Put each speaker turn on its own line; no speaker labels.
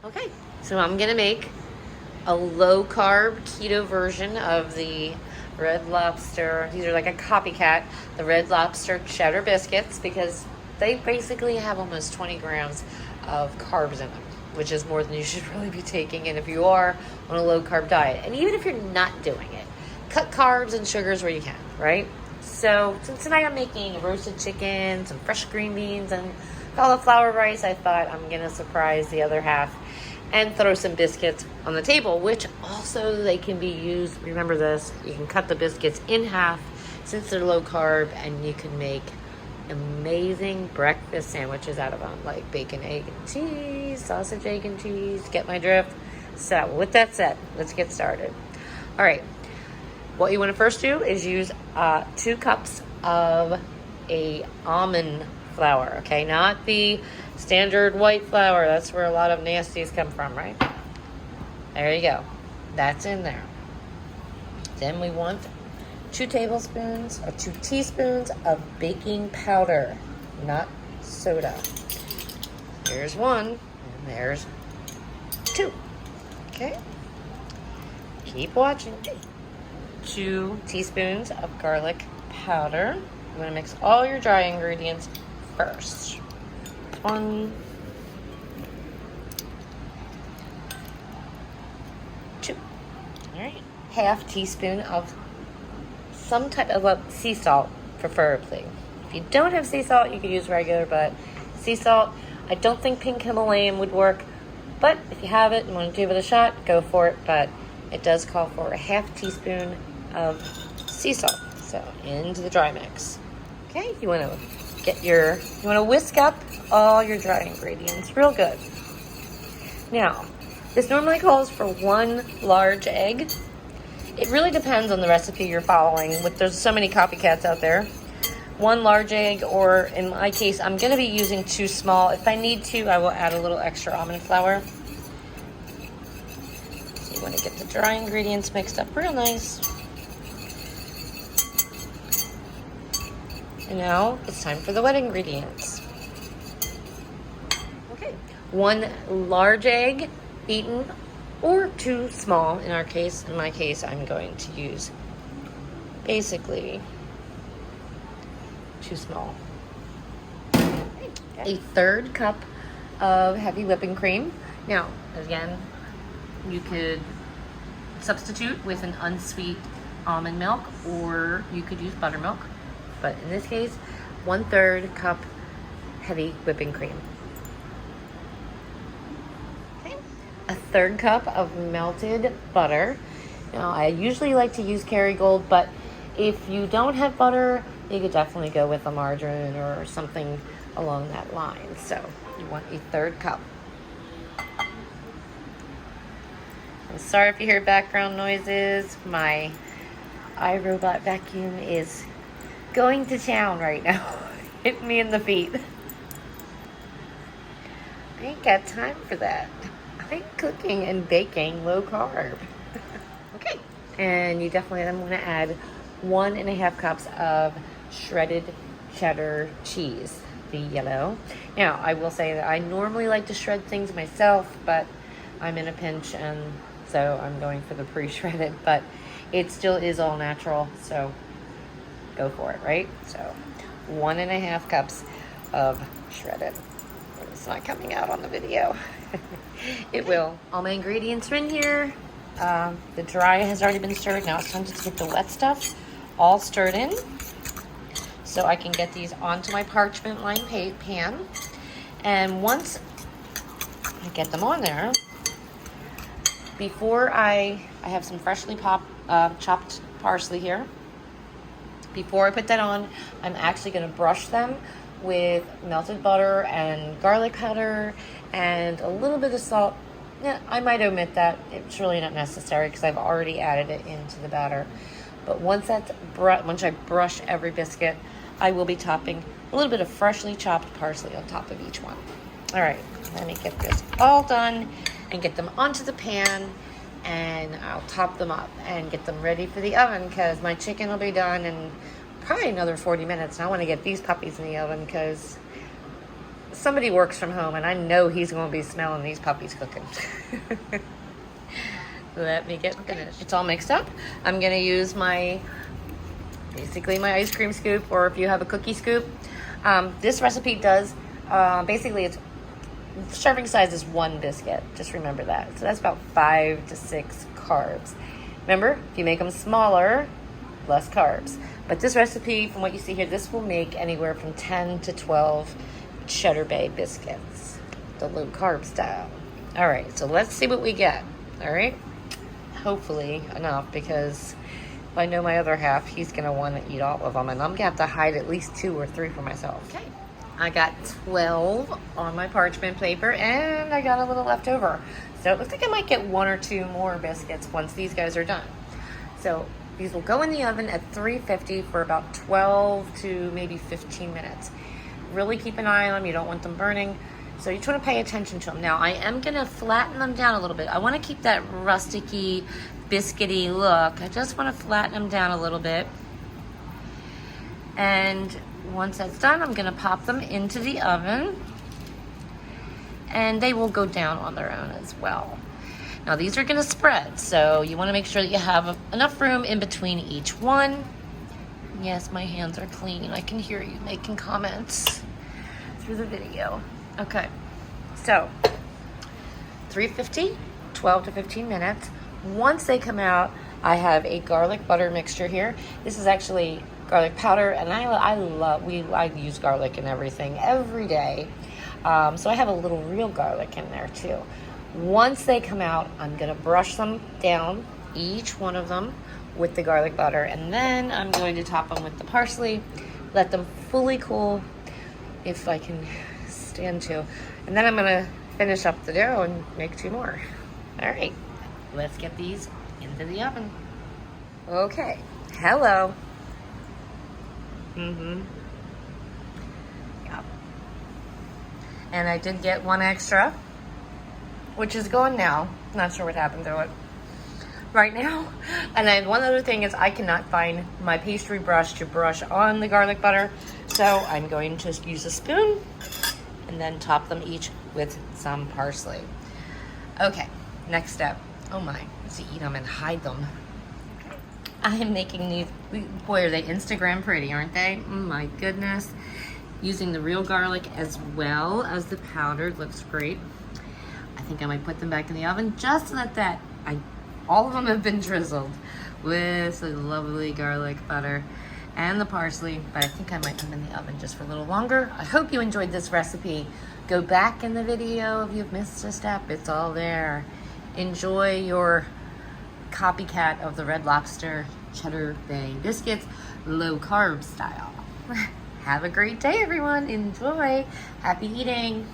Okay, so I'm gonna make a low carb keto version of the Red Lobster. These are like a copycat, the Red Lobster Cheddar Biscuits, because they basically have almost 20 grams of carbs in them, which is more than you should really be taking. And if you are on a low carb diet, and even if you're not doing it, cut carbs and sugars where you can, right? So since tonight I'm making a roasted chicken, some fresh green beans, and cauliflower rice, I thought I'm gonna surprise the other half and throw some biscuits on the table, which also they can be used. Remember this, you can cut the biscuits in half since they're low carb, and you can make amazing breakfast sandwiches out of them, like bacon, egg, and cheese, sausage, egg, and cheese. Get my drift? So with that said, let's get started. All right, what you want to first do is use 2 cups of a almond flour, okay? Not the standard white flour. That's where a lot of nasties come from, right? There you go. That's in there. Then we want 2 tablespoons or 2 teaspoons of baking powder, not soda. There's 1, and there's 2. Okay? Keep watching. 2 teaspoons of garlic powder. You want to mix all your dry ingredients first. 1, 2. All right. Half teaspoon of some type of sea salt, preferably. If you don't have sea salt, you could use regular, but sea salt, I don't think pink Himalayan would work. But if you have it and want to give it a shot, go for it. But it does call for a half teaspoon of sea salt. So into the dry mix. Okay, you want to whisk up all your dry ingredients real good. Now, this normally calls for 1 large egg. It really depends on the recipe you're following. There's so many copycats out there. 1 large egg, or in my case, I'm going to be using 2 small. If I need to, I will add a little extra almond flour. So you want to get the dry ingredients mixed up real nice. And now it's time for the wet ingredients. Okay, 1 large egg beaten, or 2 small in our case. In my case, I'm going to use basically 2 small. A 1/3 cup of heavy whipping cream. Now, again, you could substitute with an unsweet almond milk, or you could use buttermilk. But in this case, 1/3 cup heavy whipping cream. Okay. A 1/3 cup of melted butter. Now, I usually like to use Kerrygold, but if you don't have butter, you could definitely go with a margarine or something along that line. So you want a 1/3 cup. I'm sorry if you hear background noises. My iRobot vacuum is going to town right now. Hit me in the feet. I ain't got time for that. I'm cooking and baking low carb. Okay, and you definitely then want to add 1.5 cups of shredded cheddar cheese, the yellow. Now, I will say that I normally like to shred things myself, but I'm in a pinch, and so I'm going for the pre-shredded, but it still is all natural, so go for it, right? So 1.5 cups of shredded. It's not coming out on the video. It will. All my ingredients are in here. The dry has already been stirred. Now it's time to get the wet stuff all stirred in, so I can get these onto my parchment lined pan. And once I get them on there, before I have some freshly chopped parsley here. Before I put that on, I'm actually going to brush them with melted butter and garlic powder and a little bit of salt. Yeah, I might omit that. It's really not necessary because I've already added it into the batter. But once I brush every biscuit, I will be topping a little bit of freshly chopped parsley on top of each one. All right, let me get this all done and get them onto the pan, and I'll top them up and get them ready for the oven because my chicken will be done in probably another 40 minutes. And I want to get these puppies in the oven because somebody works from home, and I know he's going to be smelling these puppies cooking. Let me get finished. It's all mixed up. I'm going to use basically my ice cream scoop, or if you have a cookie scoop. This recipe does, basically it's serving size is 1 biscuit. Just remember that. So that's about 5 to 6 carbs. Remember, if you make them smaller, less carbs. But this recipe, from what you see here, this will make anywhere from 10 to 12 Cheddar Bay biscuits, the low carb style. All right, so let's see what we get. All right, hopefully enough, because if I know my other half, he's gonna want to eat all of them, and I'm gonna have to hide at least 2 or 3 for myself. Okay, I got 12 on my parchment paper, and I got a little left over. So it looks like I might get 1 or 2 more biscuits once these guys are done. So these will go in the oven at 350 for about 12 to maybe 15 minutes. Really keep an eye on them. You don't want them burning. So you just want to pay attention to them. Now, I am going to flatten them down a little bit. I want to keep that rusticy, biscuity look. I just want to flatten them down a little bit. And once that's done, I'm going to pop them into the oven. And they will go down on their own as well. Now, these are going to spread. So you want to make sure that you have enough room in between each one. Yes, my hands are clean. I can hear you making comments through the video. Okay, so 350, 12 to 15 minutes. Once they come out, I have a garlic butter mixture here. This is actually garlic powder, and I use garlic in everything every day. So I have a little real garlic in there too. Once they come out, I'm gonna brush them down, each one of them, with the garlic butter, and then I'm going to top them with the parsley, let them fully cool, if I can stand to, and then I'm gonna finish up the dough and make 2 more. All right, let's get these into the oven. Okay, hello. Yeah. And I did get 1 extra, which is going now. Not sure what happened to it right now. And then one other thing is I cannot find my pastry brush to brush on the garlic butter, so I'm going to use a spoon and then top them each with some parsley. Okay, next step. Oh my, let's eat them and hide them. I am making these, boy, are they Instagram pretty, aren't they? Oh my goodness. Using the real garlic as well as the powdered, looks great. I think I might put them back in the oven just so that all of them have been drizzled with the lovely garlic butter and the parsley, but I think I might put them in the oven just for a little longer. I hope you enjoyed this recipe. Go back in the video if you've missed a step. It's all there. Enjoy your copycat of the Red Lobster Cheddar Bay biscuits, low carb style. Have a great day, everyone. Enjoy. Happy eating.